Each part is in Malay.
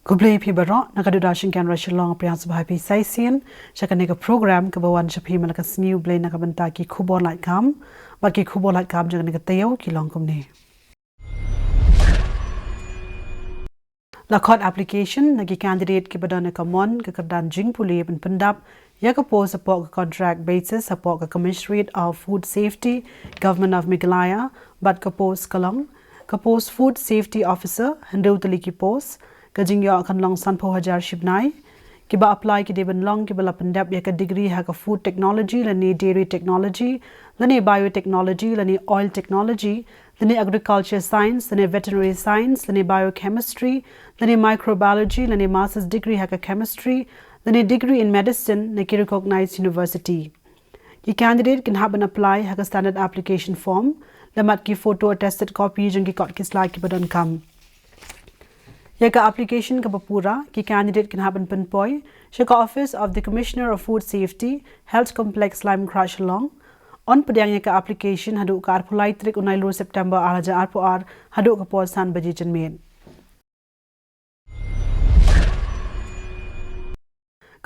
Kublai pi baro nakadudashin kan rashilong prians bahai pi saisian shakanega program kabawan shapi malakas new blay nakabanta ki KHUBOR LAIT KAM bat ki KHUBOR LAIT KAM jangan tayo ki long kumni lakot application nagi candidate ki badana kamon ke kerdan jing puli pen pendap ya ka post support contract basis support ka Commissionerate of Food Safety Government of Meghalaya bat ka post kalong ka post food safety officer handau tali ki post kajing yo akan long san po hajar shibnai ki ba apply ki deben long ki bala pendap ya ka degree ha ka food technology lani dairy technology lani biotechnology lani oil technology lani agriculture science lani veterinary science lani biochemistry lani microbiology lani master's degree ha ka chemistry lani degree in medicine na ki recognized university ki candidate can have an apply ha ka standard application form lamat ki photo attested copy jeng ki kot ki slide ki badan kam Yaka application ka papura ki candidate can happen pinpoy shaka office of the Commissioner of Food Safety Health Complex Lime Crush along on padang yaka application hadu ka arpulai trik unai lur September araja arpuar hadu ka posan baji janmen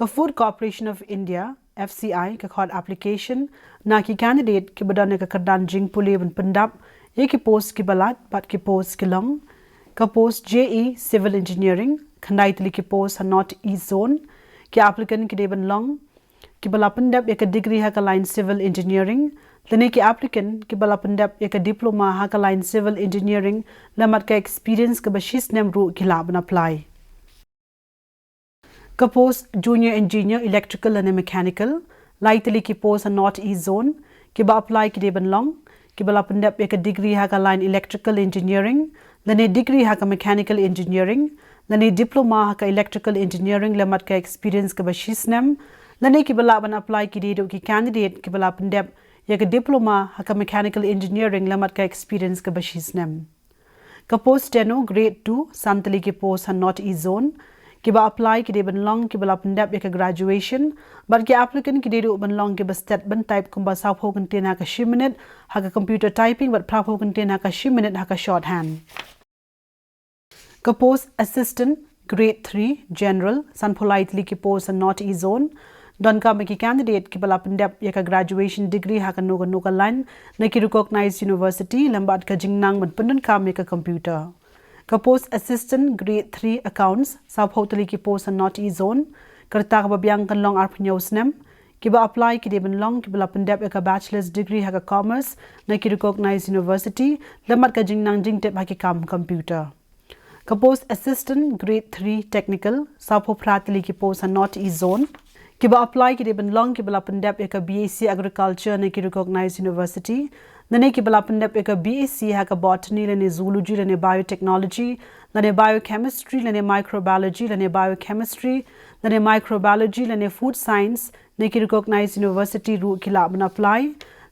ka Food Corporation of India FCI ka khod application na ki candidate ki badan ka kardan jing puli ban pendap ye ki post ki balat bat ki post ki long ka post JE Civil Engineering khandai tili ki post not East Zone ki applicant ki deban long ki bala pendap ya ka degree ha ka line Civil Engineering lene ki applicant ki bala pendap ya ka diploma ha ka line Civil Engineering lamat ka experience ka bashis nem ru ki laban apply ka post Junior Engineer Electrical and Mechanical lai tili ki post not East Zone ki ba apply ki deban long ki bala pendap ya ka degree ha ka line Electrical Engineering lani degree ha ka mechanical engineering lani diploma ha ka electrical engineering lamat ka experience ka bashisnem lani ki bala ban apply ki dedo ki candidate ki bala pendep ya ka diploma ha ka mechanical engineering lamat ka experience ka bashisnem ka post steno grade 2 santali ki post ha not East Zone ki ba apply ki de ban long ki bala pendep ya ka graduation but ki applicant ki dedo ban long ki ba stat ban type kumba sa pho contain ha ka 10 minute ha ka computer typing but pra pho contain ha ka 10 minute ha ka shorthand ka post assistant grade 3 general san politely ki post not East Zone don ka ki candidate ki bala pendap ya ka graduation degree ha ka noga line na ki recognized university lambat ka jingnang man pendun ka me ka computer ka post assistant grade 3 accounts sa hoteli ki post not East Zone karta ka babyang kan long arp nyosnem ki ba apply ki deben long ki bala pendap ya ka bachelor's degree ha ka commerce na ki recognized university lambat ka jingnang jingtep ha ki kam computer ka post assistant grade 3 technical sapo pratli ki post not East Zone ki ba apply ki deben long ki bala pendap ya ka BAc agriculture na ki recognized university nane ki bala pendap ya ka BAc ha ka botany lane zoology lane biotechnology lane biochemistry lane microbiology lane biochemistry lane microbiology lane food science na ki recognized university ru ki la ban apply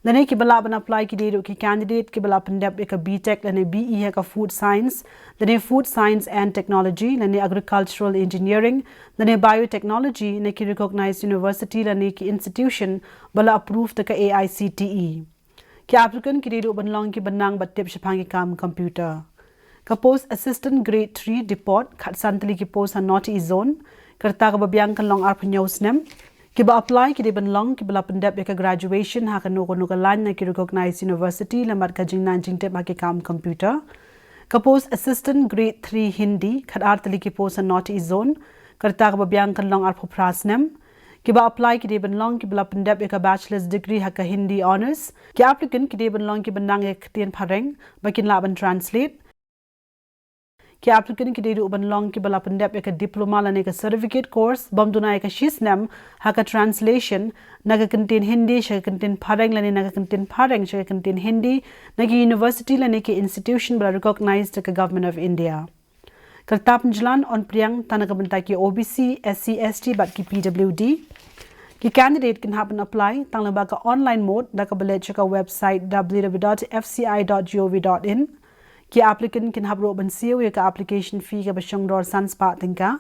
lane ki bala ban apply ki dedo ki candidate ki bala pendap ya ka BTech lane BE ha ka food science lane food science and technology lane agricultural engineering lane biotechnology na ki recognized university lane ki institution bala approved ka AICTE ki applicant ki dedo ban long ki banang batip shapang ki kam computer ka post assistant grade 3 depot khat santali ki post not East Zone karta ka babyang kan long arp nyosnem ki ba apply ki de ban long ki bala pendap ya ka graduation ha ka noga line na ki recognized university lambat ka jingnan jingtep ha ki kam computer ka post assistant grade 3 Hindi khat artali ki post not East Zone karta ka babyang kan long arp prasnem ki ba apply ki de ban long ki bala pendap ya ka bachelor's degree ha ka Hindi honors ki applicant ki de ban long ki banang ya tien phareng ba kin la ban translate ki applicant ki dedo ban long ki bala pendap ya ka diploma lane ka certificate course bamduna ya ka shisnam ha ka translation naga contain Hindi sha contain phareng lane naga contain phareng sha contain Hindi nagi university lane ki institution bala recognized ka government of India kartap njlan on priang tanaga banta ki OBC SC ST bat ki PWD ki candidate can happen apply tanglaba ka online mode da ka bale ka website www.fci.gov.in ki applicant can have roban siyo ya ka application fee ka bashang dor sans pa tingka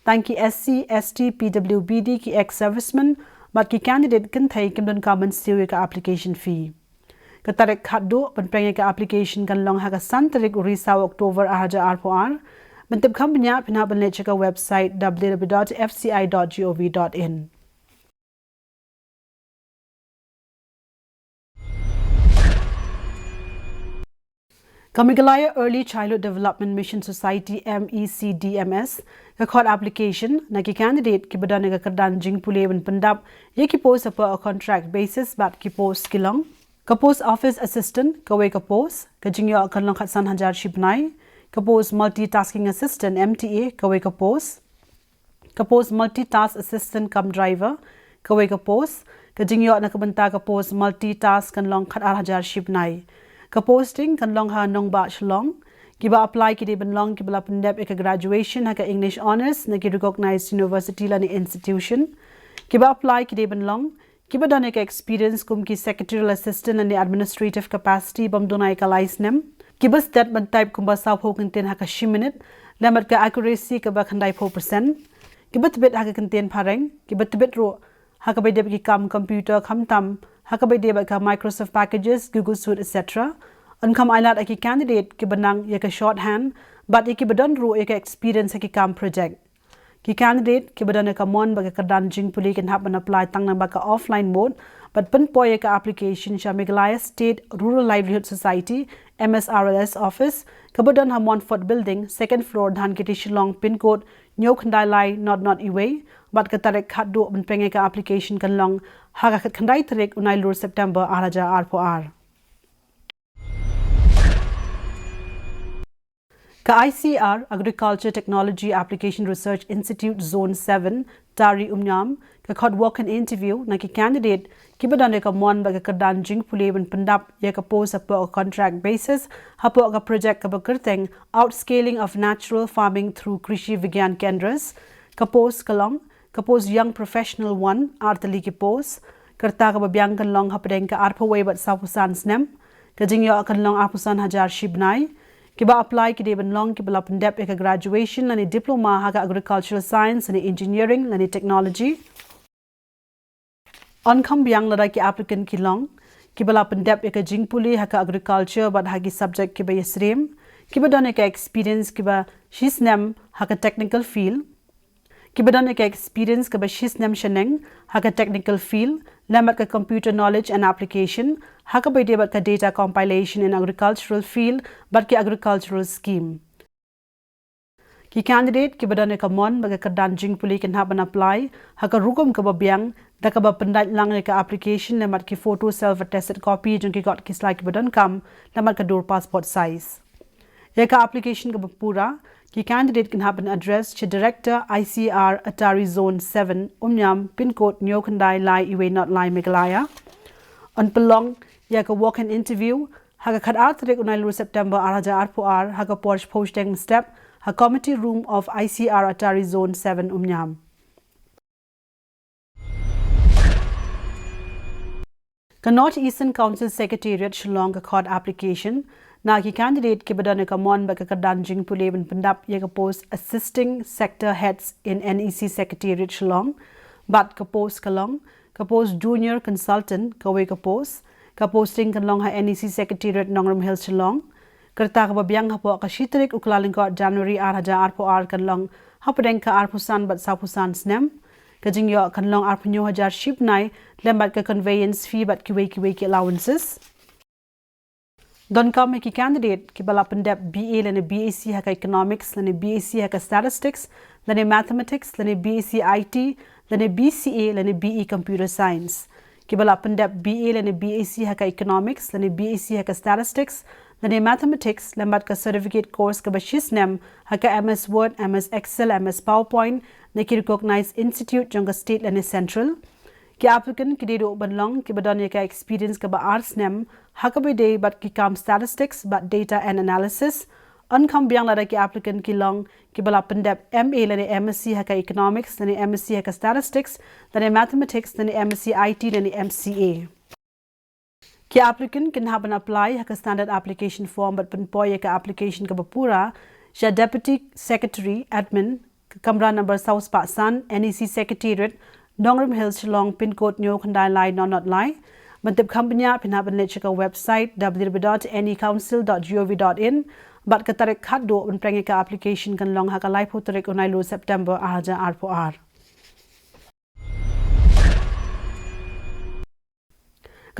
tanki SC ST PWBD ki ex serviceman but ki candidate can thai kim don ka ban siyo ya ka application fee ka tarek khaddo ban prang ya ka application kan long ha ka san tarik urisa October ahaja arpoar Mentip kampanya pinha banle cheka website www.fci.gov.in. Kamigalaya Early Childhood Development Mission Society MECDMS kakot application na ki candidate ki badan ka kardan jing puleban pendap ye ki post apa a contract basis bat ki post kilong ka post office assistant ka we ka post ka jingyo kan long khatsan hajar shipnai ka post multitasking assistant MTA ka we ka post multitask assistant kam driver ka we ka post ka jingyo na kabanta ka post multitask kan long khat hajar shipnai ka posting kan long ha nong ba shlong kiba apply ki de ban long kiba pendep ek graduation ha ka English honors na ki recognized university la ni institution kiba apply ki de ban long kiba done ek experience kum ki secretarial assistant and administrative capacity bam donai ka license kiba statement type kum ba sa ho content ha ka 10 minute lamat ka accuracy ka ba khandai 4% kiba tibet ha ka content phareng kiba tibet ro ha ka ba de ki kam computer kham tam hakabai deba ka Microsoft packages, Google Suite, etc. Unkam ailat aki candidate ki banang ya ka shorthand, but iki badan ro ya ka experience ki kam project. Ki candidate ki badan ka mon ba ka kadan jing puli kan hap apply tang na ba ka offline mode, but pen po ya ka application sha Meghalaya State Rural Livelihood Society MSRLS office ka badan ha Montfort building second floor dhan kiti Shillong pin code Nyok Khandai Lai not away but ka tarek khat do ban penge ka application kan long ha ka khandai tarek unai lur September araja r4r ka ICR Agriculture Technology Application Research Institute Zone 7 Tari Umnyam ka khot walk-in interview na ki candidate ki badan ka mon ba ka kadan jing puleban pendap ya ka post a contract basis hapo ka project ka bakerteng outscaling of natural farming through Krishi Vigyan Kendras ka post kalong ka post young professional 1 artali ki post karta ka babyang kan long hapdeng ka arpaway bat sapusan snem ka jingyo kan long arpusan hajar shibnai kiba apply ki deban long kiba pendep ka graduation lani diploma ha ka agricultural science lani engineering lani technology onkam byang lada ki applicant ki long kiba pendep ka jingpuli ha ka agriculture but ha ki subject kiba yesrem kiba done ka experience kiba shisnem ha ka technical field kiba done ka experience kiba shisnem shaneng ha ka technical field lamat ka computer knowledge and application ha ka baide ka data compilation in agricultural field but ki agricultural scheme ki candidate ki badane ka mon baga ka danjing puli kan haban apply ha ka rugum ka babyang da ka ba pandai lang ka application lamat ki photo self attested copy jung ki got ki slide ki badan kam lamat ka door passport size ya ka application ka pura ki candidate can have an address to Director ICR Atari Zone 7 Umnyam pin code Nyok Khandai Lai Iwe not Lai Meghalaya on pelong ya ka walk in interview ha ka khat artrek unai lu September araja r4r ha ka post posting step ha committee room of ICR Atari Zone 7 Umnyam ka North Eastern Council Secretariat Shillong ka khot application na ki candidate ki badan ka mon ba ka kadan jing puleban pendap ye ka post assisting sector heads in NEC Secretariat Shillong but ka post ka post junior consultant ka we ka posting kan long ha NEC Secretariat Nongram Hills Shillong karta ka babyang ha po ka shitrik uklaling ko January r4r kan long ha padeng ka arpusan bat sapusan snem ka jingyo kan long arpunyo hajar ship nai lembat ka conveyance fee bat ki we ki allowances Don kam ki candidate ki bala pendep BA lene BAC ha ka economics lene BAC ha ka statistics lene mathematics lene BAC IT lene BCA lene BE computer science ki bala pendep BA lene BAC ha ka economics lene BAC ha ka statistics lene mathematics lembat ka certificate course ka bashisnem ha ka MS Word MS Excel MS PowerPoint ne ki recognized institute jonga state lene central ki applicant ki dedo banlong ki badan ka experience ka ba arts nem hakabe day but ki kam statistics but data and analysis unkam byang lada ki applicant ki long ki bala pendep MA lane MSc ha ka economics lane MSc ha ka statistics lane mathematics lane MSc IT lane MCA ki applicant can have an apply ha ka standard application form but pen poy ka application ka bapura ja deputy secretary admin kamra number South Pakistan NEC Secretariat Nongram Hills Shillong pin code Nyok Khandai Lai not Lai Mantip kampanya pinhaban lechika website www.necouncil.gov.in bat ka tarik khat do ban prenge ka application kan long ha ka lai phu tarik unai lu September aja arpo ar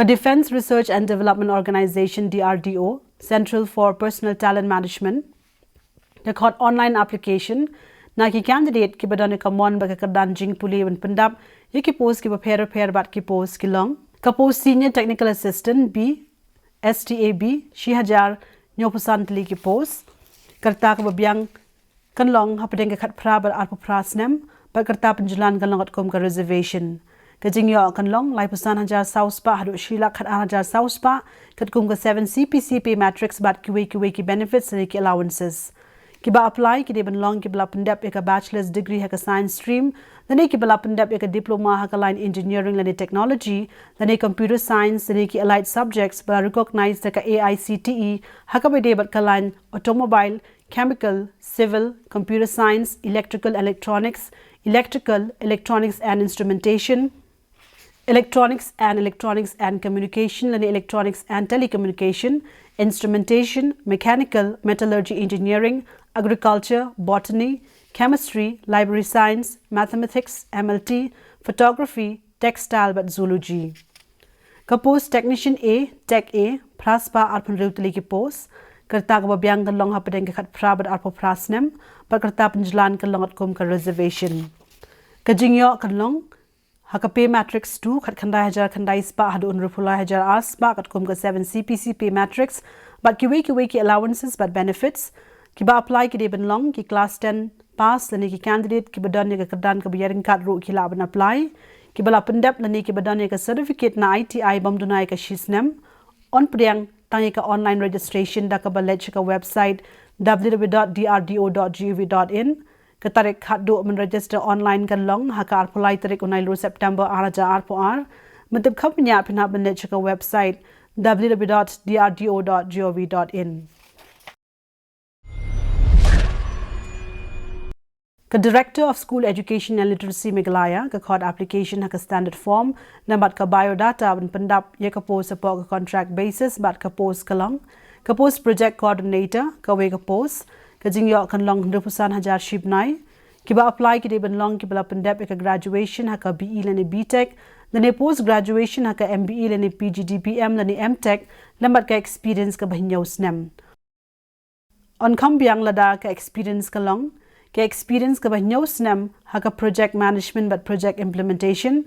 ka Defense Research and Development Organization DRDO Central for Personal Talent Management the khot online application na ki candidate ki badane ka mon ba ka dan jing puli ban pandap ye ki post ki ba pher bat ki post ki long ka post Senior Technical Assistant B STAB shi hajar nyopusan tli ki post karta ka babyang kan long hapadeng ka khat phra bar arpo prasnem ba karta panjulan kan longat kom ka reservation ka jingyo kan long lai pusan hajar south pa hadu shila khat hajar south pa kat kum ka 7 CPCP matrix bat ki benefits and ki allowances ki ba apply ki de ban long ki bla pandap ek bachelor's degree ha ka science stream lane ki bla pandap ek diploma ha ka line engineering lane technology lane computer science lane ki allied subjects ba recognized ka AICTE ha ka be de bat ka line automobile chemical civil computer science electrical electronics and instrumentation electronics and communication lane electronics and telecommunication instrumentation mechanical metallurgy engineering agriculture botany chemistry library science mathematics MLT photography textile but zoology ka post technician A tech A praspa arpan reutli ki post karta ka babyang kan long hapadeng ka khat phra bat arpo prasnem par karta panjlan kan longat kom ka reservation ka jingyo kan long hakape matrix 2 khat khandai hajar khandai spa hadu unrupula hajar aspa kat kom ka 7 CPCP matrix but ki allowances but benefits ki ba apply ki de ben long ki class 10 pass lani ki candidate ki badan ne ka kadan ka biyaring card ro ki la ban apply ki bala pendap lani ki badan ne ka certificate na ITI bam dunai ka shisnem on priang tangi ka online registration da ka balech ka website www.drdo.gov.in katarik khat do men register online kan long hakar pulai tarik unai lu September araja arpo ar matib khapnya phina ban ka website www.drdo.gov.in ka Director of School Education and Literacy Meghalaya ka khod application ha ka standard form na bat ka biodata ban pandap ye ka post support ka contract basis bat ka post kalong ka post project coordinator ka we ka post ka jingyo kan long 100% hajar ship nai ki ba apply ki de ban long ki bala pandap ka graduation ha ka BE lane BTech lane post graduation ha ka MBE lane PGDPM lane MTech lambat ka experience ka bahinyo snem on kam biang lada ka experience ka long ka experience ka bahinyo snem ha ka project management but project implementation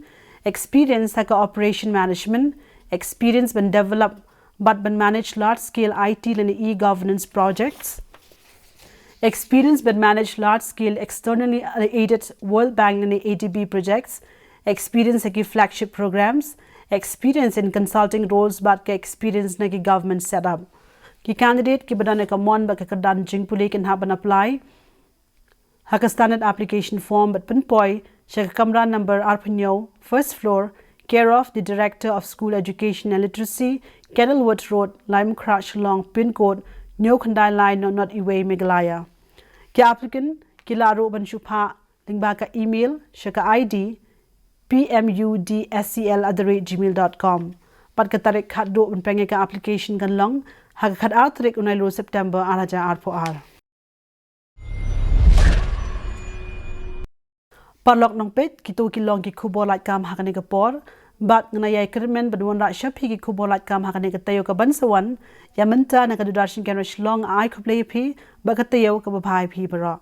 experience ha ka operation management experience ban develop but ban manage large scale IT lane e-governance projects experience but manage large scale externally aided World Bank and ADB projects experience ki flagship programs experience in consulting roles but ka experience na ki government setup ki candidate ki badane ka mon ba ka dan jing puli can have an apply ha ka standard application form but pinpoy shaka kamra number arpanyo first floor care of the Director of School Education and Literacy Kenilworth Road Lime Crash Long pin code New Khandai line not Iway Meghalaya. Ki applicant ki laro ban shupha lingba ka email shaka ID pmudscl@gmail.com pat ka tarik khat do ban penge ka application kan long ha ka khat tarik unai lo September araja arpo ar parlok nong pet ki to ki long ki KHUBOR LAIT KAM hakane ka por bat ngnayai kermen badwan ra shapi ki KHUBOR LAIT KAM hakane ka tayo ka bansawan yamanta na ka dudarshin kan long ai khuplei phi ba ka tayo ka bhai phi bara